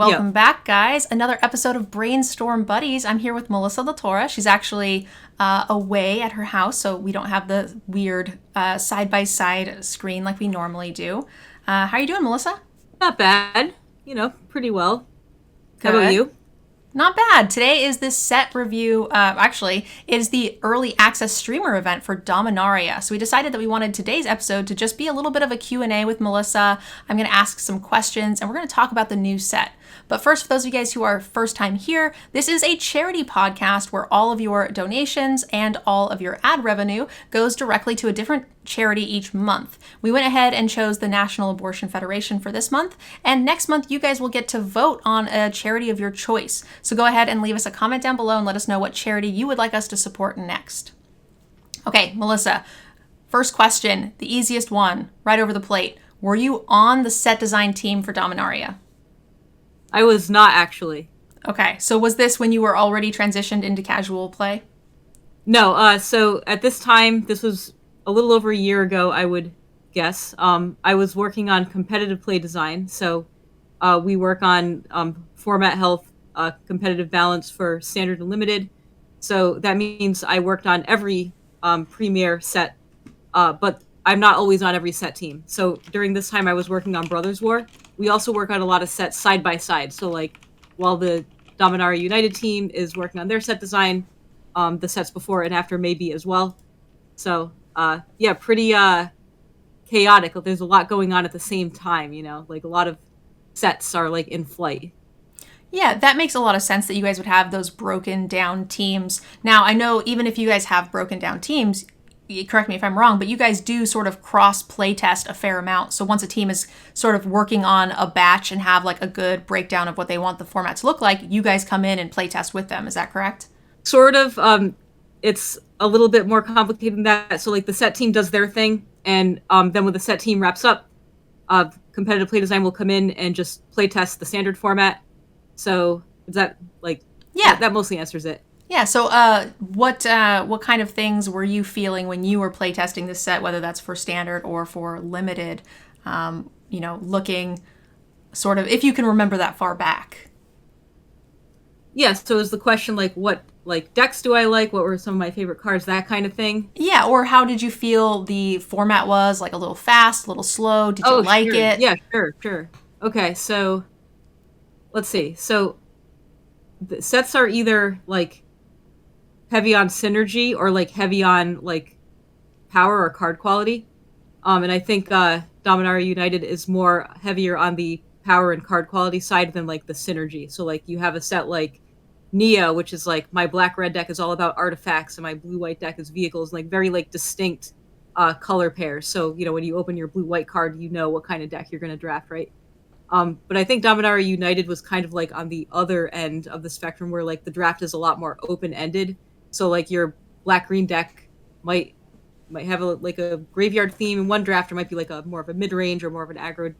Welcome back, guys. Another episode of Brainstorm Buddies. I'm here with Melissa LaTorra. She's actually away at her house, so we don't have the weird side-by-side screen like we normally do. How are you doing, Melissa? Not bad. Pretty well. Good. How about you? Not bad. Today is this set review. Actually, it is the early access streamer event for Dominaria. So we decided that we wanted today's episode to just be a little bit of a Q&A with Melissa. I'm going to ask some questions, and we're going to talk about the new set. But first, for those of you guys who are first time here, this is a charity podcast where all of your donations and all of your ad revenue goes directly to a different charity each month. We went ahead and chose the National Abortion Federation for this month, and next month you guys will get to vote on a charity of your choice. So go ahead and leave us a comment down below and let us know what charity you would like us to support next. Okay, Melissa, first question, the easiest one, right over the plate. Were you on the set design team for Dominaria? I was not actually. Okay, so was this when you were already transitioned into casual play? No, so at this time, this was a little over a year ago, I would guess. I was working on competitive play design, so we work on format health, competitive balance for standard and limited. So that means I worked on every premiere set, but I'm not always on every set team. So during this time, I was working on Brothers War. We also work on a lot of sets side by side. So like while the Dominaria United team is working on their set design, the sets before and after maybe as well. So yeah, pretty chaotic. There's a lot going on at the same time, like a lot of sets are like in flight. Yeah, that makes a lot of sense that you guys would have those broken down teams. Now, I know even if you guys have broken down teams, correct me if I'm wrong, but you guys do sort of cross playtest a fair amount. So once a team is sort of working on a batch and have like a good breakdown of what they want the format to look like, you guys come in and playtest with them. Is that correct? Sort of. It's a little bit more complicated than that. So like the set team does their thing, and then when the set team wraps up, competitive play design will come in and just playtest the standard format. So is that like that mostly answers it. Yeah, so what kind of things were you feeling when you were playtesting this set, whether that's for standard or for limited, looking sort of, if you can remember that far back? Yes, so is the question like what decks do I like? What were some of my favorite cards? That kind of thing? Yeah, or how did you feel the format was? Like a little fast, a little slow? Did you like it? Yeah, sure. Okay, so let's see. So the sets are either like heavy on synergy or like heavy on like power or card quality. And I think Dominaria United is more heavier on the power and card quality side than like the synergy. So like you have a set like Neo, which is like my black-red deck is all about artifacts and my blue-white deck is vehicles, like very like distinct color pairs. So, when you open your blue-white card, you know what kind of deck you're going to draft, right? But I think Dominaria United was kind of like on the other end of the spectrum where like the draft is a lot more open-ended. So like your black-green deck might have a graveyard theme in one draft, or might be like a more of a mid-range or more of an aggro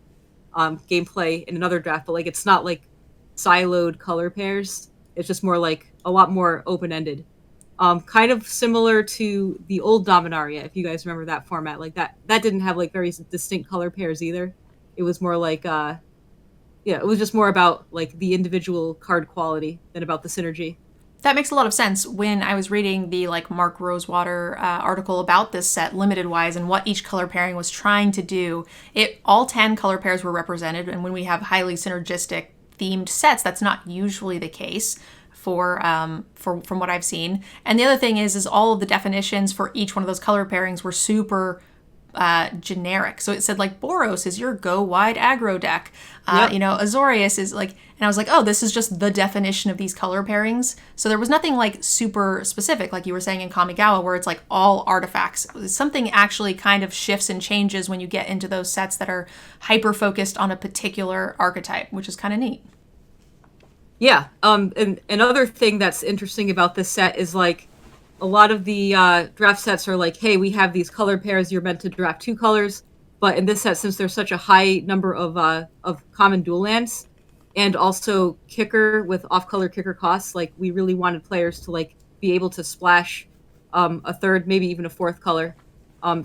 gameplay in another draft. But like it's not like siloed color pairs. It's just more like a lot more open-ended. Kind of similar to the old Dominaria, if you guys remember that format. Like that didn't have like very distinct color pairs either. It was more like it was just more about like the individual card quality than about the synergy. That makes a lot of sense. When I was reading the like Mark Rosewater article about this set, limited wise, and what each color pairing was trying to do, all 10 color pairs were represented. And when we have highly synergistic themed sets, that's not usually the case from what I've seen. And the other thing is all of the definitions for each one of those color pairings were super generic. So it said like Boros is your go wide aggro deck. Yep. Azorius is like, and I was like, oh, this is just the definition of these color pairings. So there was nothing like super specific, like you were saying in Kamigawa, where it's like all artifacts. Something actually kind of shifts and changes when you get into those sets that are hyper focused on a particular archetype, which is kind of neat. Yeah. And another thing that's interesting about this set is like a lot of the draft sets are like, hey, we have these color pairs. You're meant to draft 2 colors. But in this set, since there's such a high number of common dual lands and also kicker with off-color kicker costs, like we really wanted players to like be able to splash a third, maybe even a fourth color.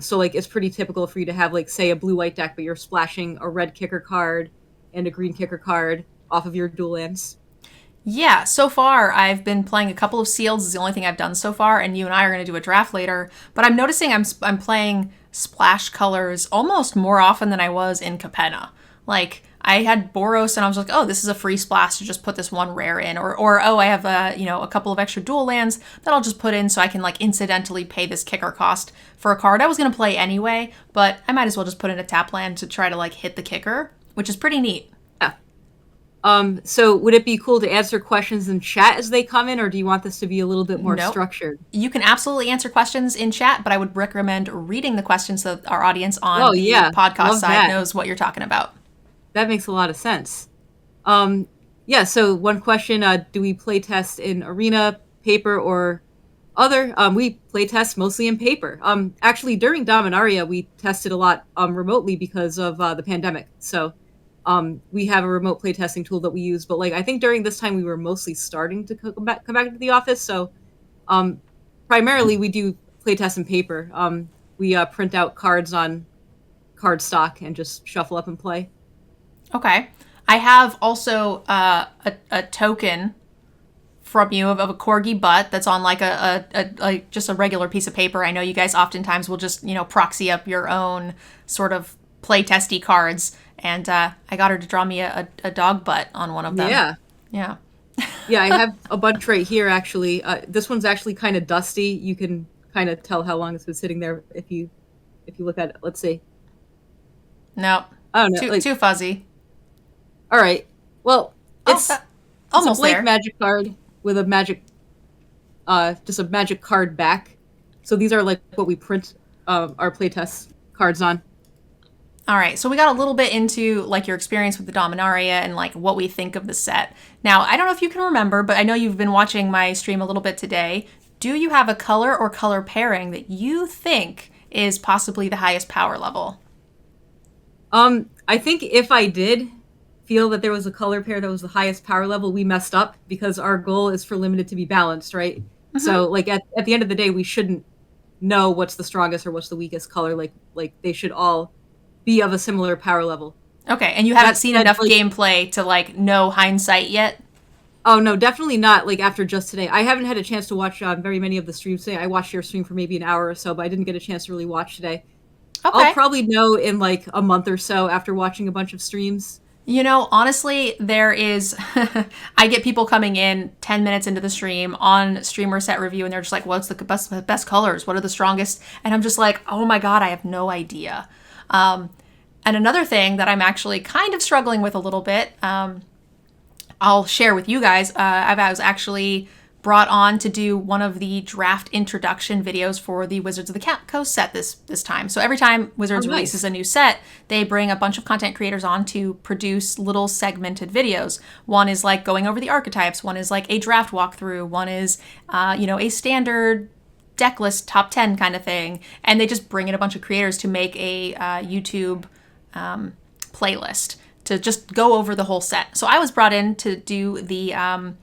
So like it's pretty typical for you to have like say a blue-white deck, but you're splashing a red kicker card and a green kicker card. off of your dual lands? Yeah, so far I've been playing a couple of seals. Is the only thing I've done so far, and you and I are going to do a draft later. But I'm noticing I'm playing splash colors almost more often than I was in Capenna. Like I had Boros, and I was like, oh, this is a free splash to just put this one rare in, or oh, I have a couple of extra dual lands that I'll just put in so I can like incidentally pay this kicker cost for a card I was going to play anyway. But I might as well just put in a tap land to try to like hit the kicker, which is pretty neat. So would it be cool to answer questions in chat as they come in, or do you want this to be a little bit more Nope. structured? You can absolutely answer questions in chat, but I would recommend reading the questions so that our audience on the podcast side knows what you're talking about. That makes a lot of sense. So one question, do we play test in arena, paper, or other? We play test mostly in paper. Actually, during Dominaria, we tested a lot remotely because of the pandemic. So we have a remote playtesting tool that we use, but like I think during this time we were mostly starting to come back into the office. So primarily we do playtest in paper. We print out cards on cardstock and just shuffle up and play. Okay. I have also a token from you of a corgi butt that's on like a just a regular piece of paper. I know you guys oftentimes will just proxy up your own sort of playtesty cards. And I got her to draw me a dog butt on one of them. Yeah. Yeah. Yeah, I have a bunch right here, actually. This one's actually kind of dusty. You can kind of tell how long it's been sitting there if you look at it. Let's see. No. I don't know. Too fuzzy. All right. Well, it's almost a blank there. magic card with a magic, just a magic card back. So these are like what we print our playtest cards on. All right, so we got a little bit into like your experience with the Dominaria and like what we think of the set. Now, I don't know if you can remember, but I know you've been watching my stream a little bit today. Do you have a color or color pairing that you think is possibly the highest power level? I think if I did feel that there was a color pair that was the highest power level, we messed up because our goal is for limited to be balanced, right? Mm-hmm. So like at the end of the day, we shouldn't know what's the strongest or what's the weakest color. Like they should all be of a similar power level. Okay, and you haven't seen enough gameplay to like know hindsight yet? Oh no, definitely not. Like after just today, I haven't had a chance to watch very many of the streams today. I watched your stream for maybe an hour or so, but I didn't get a chance to really watch today. Okay. I'll probably know in like a month or so after watching a bunch of streams. Honestly, there is, I get people coming in 10 minutes into the stream on streamer set review, and they're just like, what's the best colors? What are the strongest? And I'm just like, oh my God, I have no idea. And another thing that I'm actually kind of struggling with a little bit, I'll share with you guys. I was actually brought on to do one of the draft introduction videos for the Wizards of the Coast set this time. So every time Wizards releases a new set, they bring a bunch of content creators on to produce little segmented videos. One is like going over the archetypes. One is like a draft walkthrough. One is, a standard deck list top 10 kind of thing. And they just bring in a bunch of creators to make a YouTube playlist to just go over the whole set. So I was brought in to do the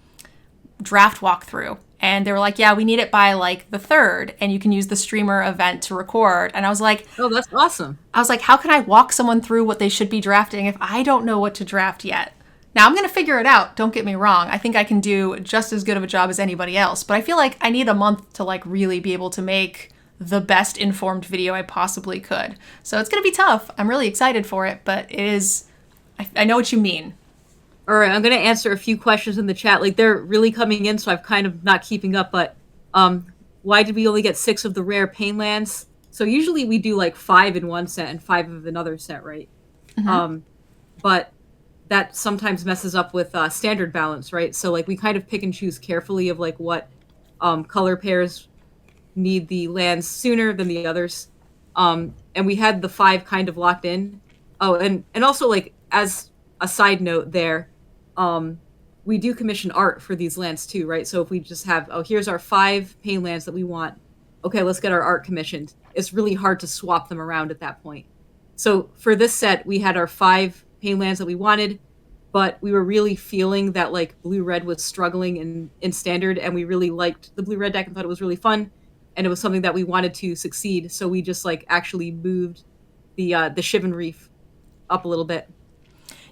draft walkthrough, and they were like, yeah, we need it by like the 3rd, and you can use the streamer event to record. And I was like, oh, that's awesome. I was like, how can I walk someone through what they should be drafting if I don't know what to draft yet? Now I'm going to figure it out. Don't get me wrong. I think I can do just as good of a job as anybody else, but I feel like I need a month to like really be able to make the best informed video I possibly could. So it's going to be tough. I'm really excited for it, but it is, I know what you mean. All right, I'm going to answer a few questions in the chat. Like, they're really coming in, so I'm kind of not keeping up. But why did we only get 6 of the rare pain lands? So usually we do like 5 in one set and 5 of another set, right? Mm-hmm. But that sometimes messes up with standard balance, right? So like we kind of pick and choose carefully of like what color pairs need the lands sooner than the others. And we had the 5 kind of locked in. Oh, and also like as a side note there, we do commission art for these lands too, right? So if we just have, here's our 5 pain lands that we want. Okay, let's get our art commissioned. It's really hard to swap them around at that point. So for this set, we had our 5 pain lands that we wanted, but we were really feeling that like blue-red was struggling in standard, and we really liked the blue-red deck and thought it was really fun, and it was something that we wanted to succeed. So we just like actually moved the Shivan Reef up a little bit.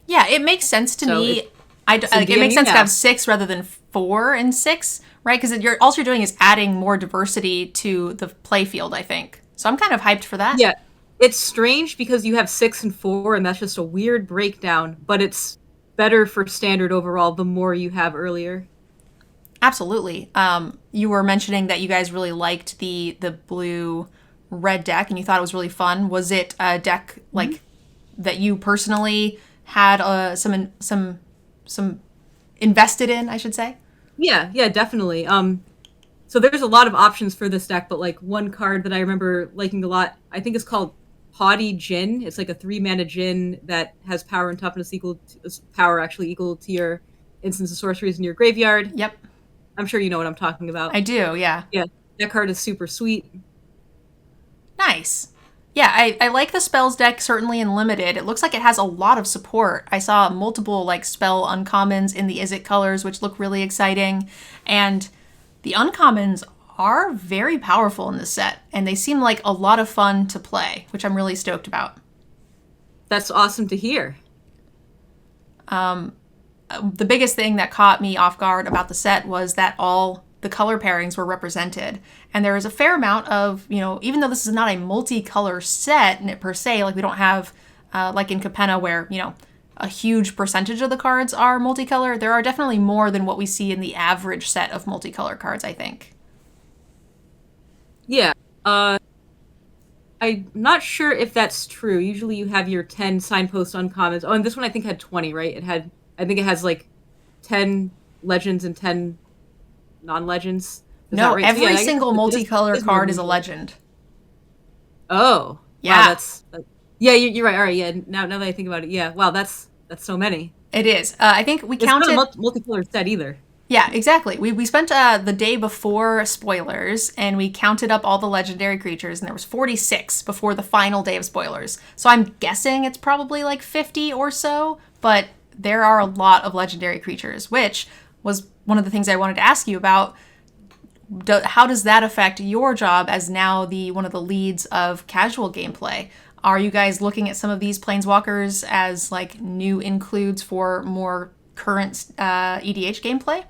Yeah, it makes sense to me. It makes DM sense to now. have 6 rather than 4 and 6, right? Because all you're doing is adding more diversity to the play field, I think. So I'm kind of hyped for that. Yeah, it's strange because you have 6 and 4, and that's just a weird breakdown. But it's better for standard overall the more you have earlier. Absolutely. You were mentioning that you guys really liked the blue red deck, and you thought it was really fun. Was it a deck like that you personally had some invested in, I should say? Yeah, definitely. So there's a lot of options for this deck, but like one card that I remember liking a lot, I think it's called Haughty Djinn. It's like a 3-mana Djinn that has power and toughness equal to your instants and sorceries in your graveyard. Yep, I'm sure you know what I'm talking about. I do. Yeah. Yeah, that card is super sweet. Nice. Yeah, I like the spells deck, certainly in limited. It looks like it has a lot of support. I saw multiple like spell uncommons in the Izzet colors, which look really exciting. And the uncommons are very powerful in this set, and they seem like a lot of fun to play, which I'm really stoked about. That's awesome to hear. The biggest thing that caught me off guard about the set was that all the color pairings were represented. And there is a fair amount of, even though this is not a multicolor set per se, like we don't have, like in Capenna where, a huge percentage of the cards are multicolor, there are definitely more than what we see in the average set of multicolor cards, I think. Yeah. I'm not sure if that's true. Usually you have your 10 signpost uncommons. Oh, and this one I think had 20, right? I think it has like 10 legends and 10 non-legends. No, right? every single multicolor card is a usual. legend. Oh. Yeah. Wow, yeah, you're right. All right, yeah. Now that I think about it, yeah. Wow, that's so many. It is. I think we It's counted. not a multicolor set either. Yeah, exactly. We spent the day before spoilers, and we counted up all the legendary creatures, and there was 46 before the final day of spoilers. So I'm guessing it's probably like 50 or so, but there are a lot of legendary creatures, which was one of the things I wanted to ask you about. How does that affect your job as now one of the leads of casual gameplay? Are you guys looking at some of these planeswalkers as like new includes for more current EDH gameplay?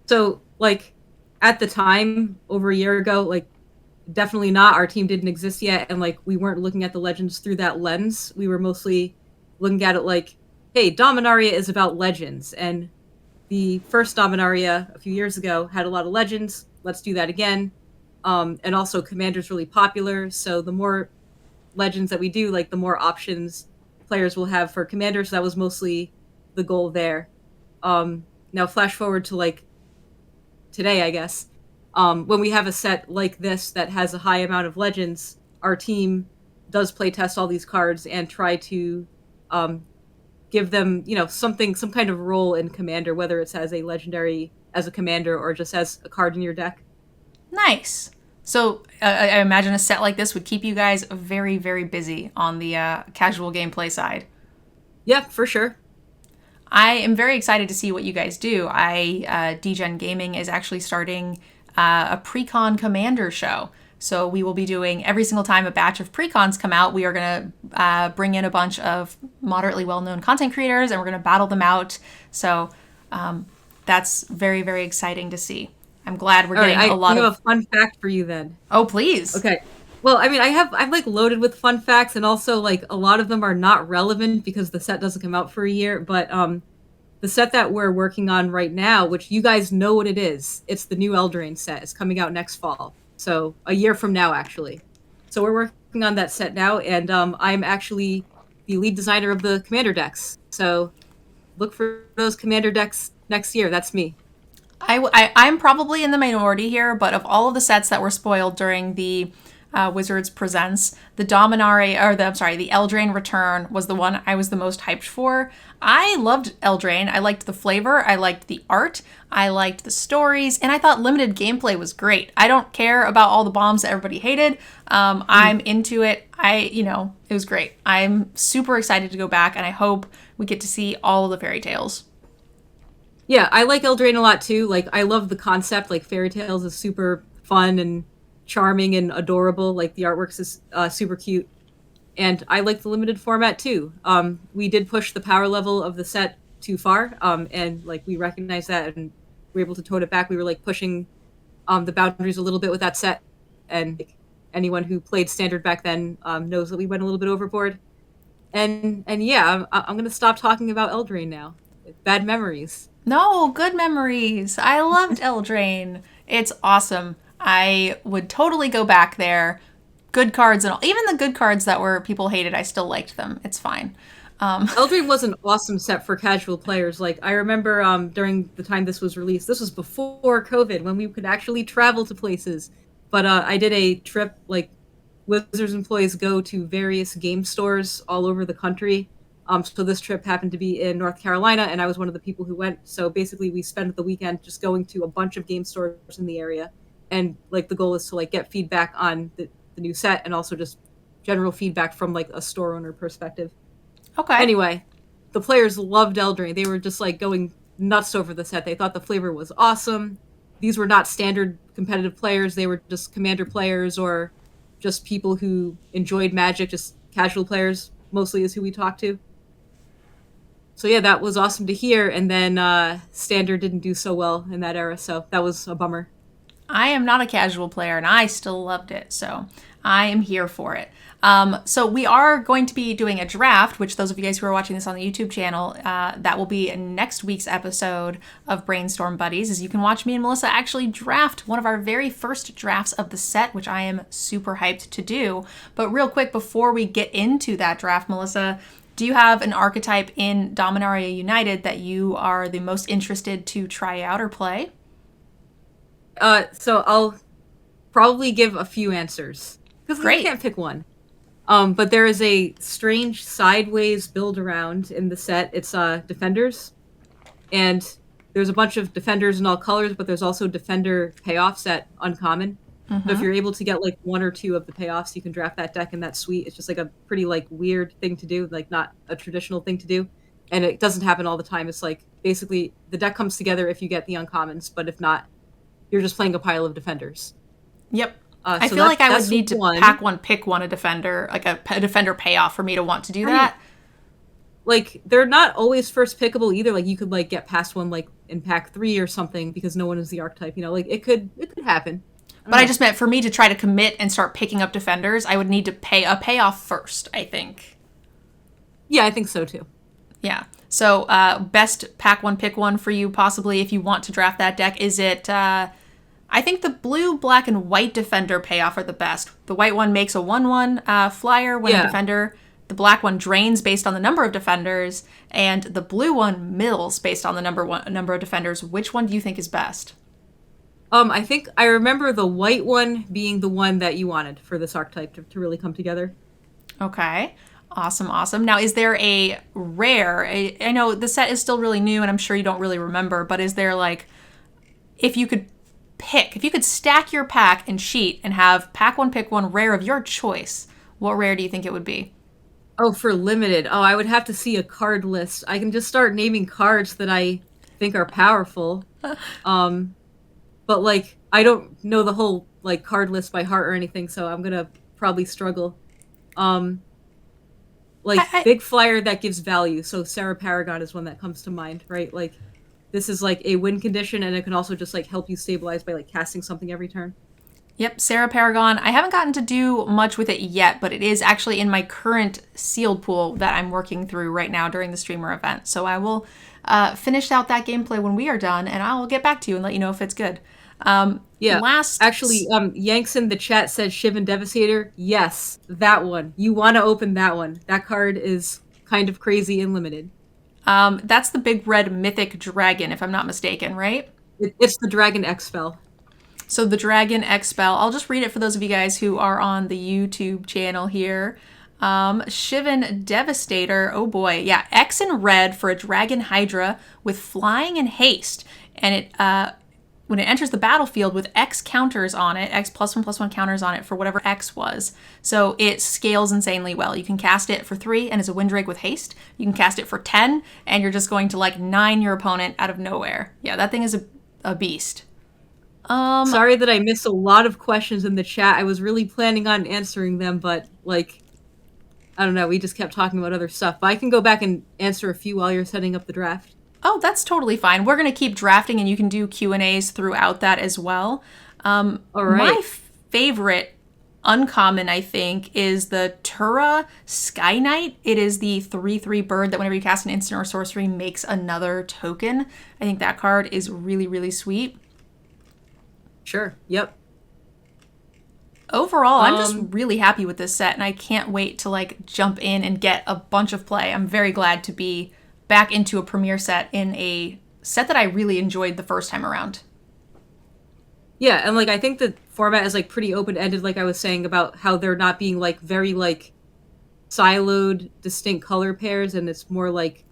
So, like, at the time, over a year ago, like, definitely not. Our team didn't exist yet, and, like, we weren't looking at the legends through that lens. We were mostly looking at it like, hey, Dominaria is about legends, and the first Dominaria a few years ago had a lot of legends. Let's do that again. And also, Commander's really popular, so the more legends that we do, like, the more options players will have for Commander, so that was mostly the goal there. Now, flash forward to, like, today, I guess, when we have a set like this that has a high amount of legends, our team does play test all these cards and try to give them, some kind of role in Commander, whether it's as a legendary, as a commander, or just as a card in your deck. Nice. So I imagine a set like this would keep you guys very, very busy on the casual gameplay side. Yeah, for sure. I am very excited to see what you guys do. DGen Gaming is actually starting a pre-con commander show. So we will be doing, every single time a batch of pre-cons come out, we are going to bring in a bunch of moderately well-known content creators, and we're going to battle them out. So that's very, very exciting to see. I'm glad we're getting a lot of... I have a fun fact for you then. Oh, please. Okay. Well, I mean, I'm like loaded with fun facts, and also like a lot of them are not relevant because the set doesn't come out for a year. But the set that we're working on right now, which you guys know what it is, it's the new Eldraine set. It's coming out next fall, so a year from now, actually. So we're working on that set now, and I'm actually the lead designer of the Commander decks. So look for those Commander decks next year. That's me. I'm probably in the minority here, but of all of the sets that were spoiled during the Wizards Presents, the Eldraine Return was the one I was the most hyped for. I loved Eldraine. I liked the flavor. I liked the art. I liked the stories. And I thought limited gameplay was great. I don't care about all the bombs that everybody hated. I'm into it. It was great. I'm super excited to go back, and I hope we get to see all of the fairy tales. Yeah, I like Eldraine a lot too. Like, I love the concept. Like, fairy tales is super fun and charming and adorable. Like, the artwork is super cute. And I like the limited format too. We did push the power level of the set too far. And like we recognized that and we were able to tone it back. We were like pushing the boundaries a little bit with that set, and like, anyone who played standard back then knows that we went a little bit overboard. And yeah, I'm gonna stop talking about Eldraine now. Bad memories. No, good memories. I loved Eldraine. It's awesome. I would totally go back there. Good cards and all. Even the good cards that were people hated, I still liked them. It's fine. Eldraine was an awesome set for casual players. Like I remember during the time this was released, this was before COVID when we could actually travel to places. But I did a trip, like Wizards employees go to various game stores all over the country. So this trip happened to be in North Carolina, and I was one of the people who went. So basically, we spent the weekend just going to a bunch of game stores in the area, and like the goal is to like get feedback on the new set, and also just general feedback from like a store owner perspective. Okay. Anyway, the players loved Eldraine. They were just like going nuts over the set. They thought the flavor was awesome. These were not standard competitive players. They were just commander players or just people who enjoyed Magic, just casual players mostly is who we talked to. So yeah, that was awesome to hear. And then Standard didn't do so well in that era, so that was a bummer. I am not a casual player, and I still loved it, so I am here for it. So we are going to be doing a draft, which those of you guys who are watching this on the YouTube channel, that will be in next week's episode of Brainstorm Buddies, as you can watch me and Melissa actually draft one of our very first drafts of the set, which I am super hyped to do. But real quick, before we get into that draft, Melissa, do you have an archetype in Dominaria United that you are the most interested to try out or play? So I'll probably give a few answers because I can't pick one. But there is a strange sideways build around in the set. It's defenders, and there's a bunch of defenders in all colors, but there's also defender payoffs at uncommon. So if you're able to get like one or two of the payoffs, you can draft that deck, and that's sweet. It's just like a pretty like weird thing to do, like not a traditional thing to do, and it doesn't happen all the time. It's like basically the deck comes together if you get the uncommons, but if not, you're just playing a pile of defenders. Yep. I feel like I would need to pack one, pick one, a defender, like a defender payoff for me to want to do that. Like, they're not always first pickable either. Like, you could, like, get past one, like, in pack 3 or something because no one is the archetype. You know, like, it could happen. But I just meant for me to try to commit and start picking up defenders, I would need to pay a payoff first, I think. Yeah, I think so, too. Yeah. So, best pack one, pick one for you, possibly, if you want to draft that deck. Is it... I think the blue, black, and white defender payoff are the best. The white one makes a 1/1 flyer when a defender. The black one drains based on the number of defenders. And the blue one mills based on the number of defenders. Which one do you think is best? I think I remember the white one being the one that you wanted for this archetype to really come together. Okay. Awesome. Now, is there a rare... I know the set is still really new, and I'm sure you don't really remember, but is there, like... If you could stack your pack and sheet and have pack one, pick one rare of your choice, what rare do you think it would be? Oh, for limited. Oh, I would have to see a card list. I can just start naming cards that I think are powerful. But, like, I don't know the whole, like, card list by heart or anything, so I'm gonna probably struggle. Big flyer that gives value. So Sarah Paragon is one that comes to mind, right? Like, this is like a win condition, and it can also just like help you stabilize by like casting something every turn. Yep, Sarah Paragon. I haven't gotten to do much with it yet, but it is actually in my current sealed pool that I'm working through right now during the streamer event. So I will finish out that gameplay when we are done, and I'll get back to you and let you know if it's good. Yanks in the chat said Shivan Devastator. Yes, that one. You want to open that one. That card is kind of crazy and limited. That's the big red mythic dragon, if I'm not mistaken, right? It's the Dragon X spell. So the Dragon X spell, I'll just read it for those of you guys who are on the YouTube channel here. Shivan Devastator, oh boy. Yeah, X in red for a Dragon Hydra with flying and haste. And it, when it enters the battlefield with X counters on it, X +1/+1 counters on it for whatever X was. So it scales insanely well. You can cast it for 3 and it's a Windrake with haste. You can cast it for 10 and you're just going to like 9 your opponent out of nowhere. Yeah, that thing is a beast. Sorry that I missed a lot of questions in the chat. I was really planning on answering them, but like I don't know. We just kept talking about other stuff. But I can go back and answer a few while you're setting up the draft. Oh, that's totally fine. We're going to keep drafting, and you can do Q&As throughout that as well. All right. My favorite uncommon, I think, is the Tura Sky Knight. It is the 3/3 bird that whenever you cast an instant or sorcery makes another token. I think that card is really, really sweet. Sure. Yep. Overall, I'm just really happy with this set, and I can't wait to like jump in and get a bunch of play. I'm very glad to be back into a premiere set in a set that I really enjoyed the first time around. Yeah, and like I think the format is like pretty open-ended, like I was saying about how they're not being like very like siloed, distinct color pairs, and it's more like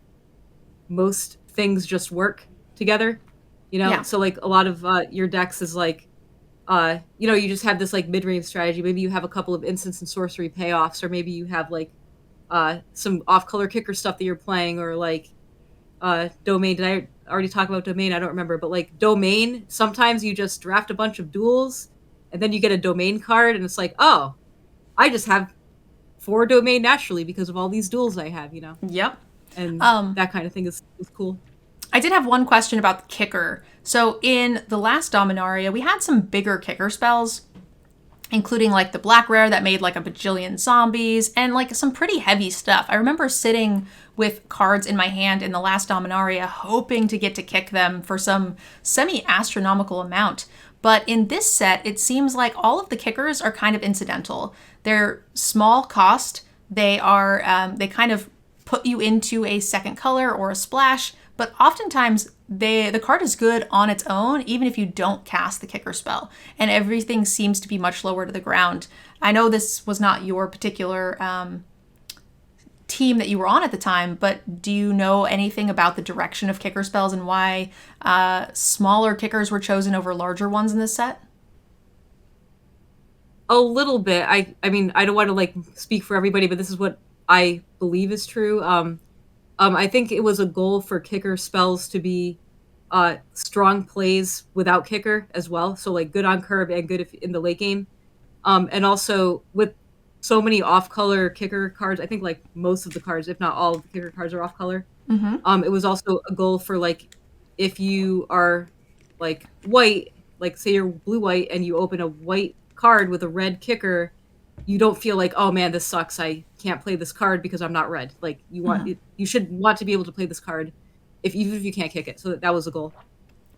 most things just work together, you know? Yeah. So like a lot of your decks is like you just have this like mid-range strategy. Maybe you have a couple of instants and sorcery payoffs, or maybe you have like some off-color kicker stuff that you're playing, or like domain. Did I already talk about domain? I don't remember, but like domain, sometimes you just draft a bunch of duels and then you get a domain card and it's like, oh, I just have 4 domain naturally because of all these duels I have, Yep. And that kind of thing is cool. I did have one question about the kicker. So in the last Dominaria, we had some bigger kicker spells, including like the black rare that made like a bajillion zombies and like some pretty heavy stuff. I remember sitting with cards in my hand in the last Dominaria hoping to get to kick them for some semi-astronomical amount. But in this set, it seems like all of the kickers are kind of incidental. They're small cost. They are they kind of put you into a second color or a splash, but oftentimes the card is good on its own, even if you don't cast the kicker spell, and everything seems to be much lower to the ground. I know this was not your particular team that you were on at the time, but do you know anything about the direction of kicker spells and why smaller kickers were chosen over larger ones in this set? A little bit. I mean, I don't want to like speak for everybody, but this is what I believe is true. I think it was a goal for kicker spells to be strong plays without kicker as well. So like good on curve and good in the late game. And also with so many off-color kicker cards, I think like most of the cards, if not all of the kicker cards, are off-color. Mm-hmm. It was also a goal for like if you are like white, like say you're blue-white and you open a white card with a red kicker, you don't feel like, oh man, this sucks. I can't play this card because I'm not red. Like you should want to be able to play this card even if you can't kick it. So that was the goal.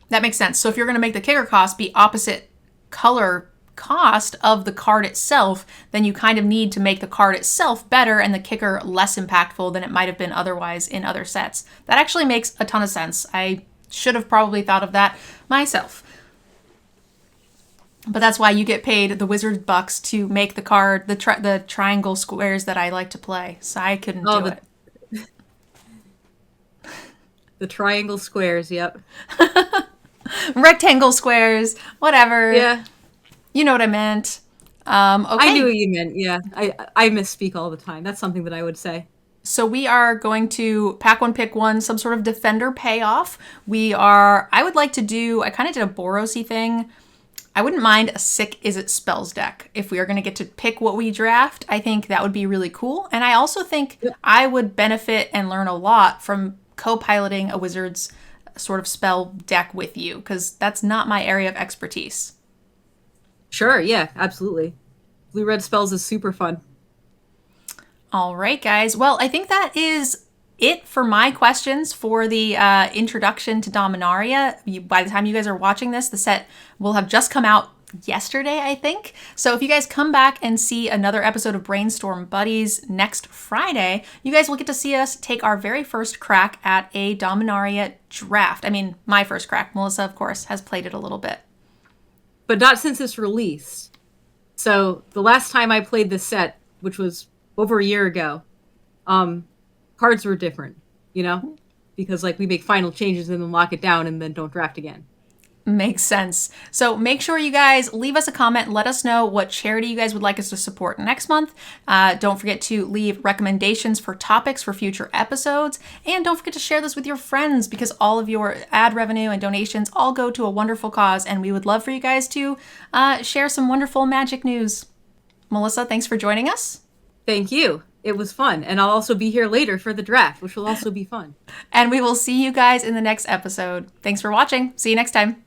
That makes sense. So if you're going to make the kicker cost be opposite color cost of the card itself, then you kind of need to make the card itself better and the kicker less impactful than it might have been otherwise in other sets. That actually makes a ton of sense. I should have probably thought of that myself. But that's why you get paid the wizard bucks to make the card, the triangle squares that I like to play. So I couldn't do it. The triangle squares, yep. Rectangle squares, whatever. Yeah. You know what I meant. Okay. I knew what you meant, yeah. I misspeak all the time. That's something that I would say. So we are going to pack one, pick one, some sort of defender payoff. I would like to do, I kind of did a Borosy thing. I wouldn't mind a sick Is It Spells deck. If we are going to get to pick what we draft, I think that would be really cool. And I also think I would benefit and learn a lot from co-piloting a wizard's sort of spell deck with you, because that's not my area of expertise. Sure, yeah, absolutely. Blue-red spells is super fun. All right, guys. Well, I think that is it for my questions for the introduction to Dominaria. By the time you guys are watching this, the set will have just come out yesterday, I think. So if you guys come back and see another episode of Brainstorm Buddies next Friday, you guys will get to see us take our very first crack at a Dominaria draft. I mean, my first crack. Melissa, of course, has played it a little bit. But not since it's released. So the last time I played this set, which was over a year ago, cards were different, because like we make final changes and then lock it down and then don't draft again. Makes sense. So make sure you guys leave us a comment. Let us know what charity you guys would like us to support next month. Don't forget to leave recommendations for topics for future episodes. And don't forget to share this with your friends, because all of your ad revenue and donations all go to a wonderful cause. And we would love for you guys to share some wonderful magic news. Melissa, thanks for joining us. Thank you. It was fun. And I'll also be here later for the draft, which will also be fun. And we will see you guys in the next episode. Thanks for watching. See you next time.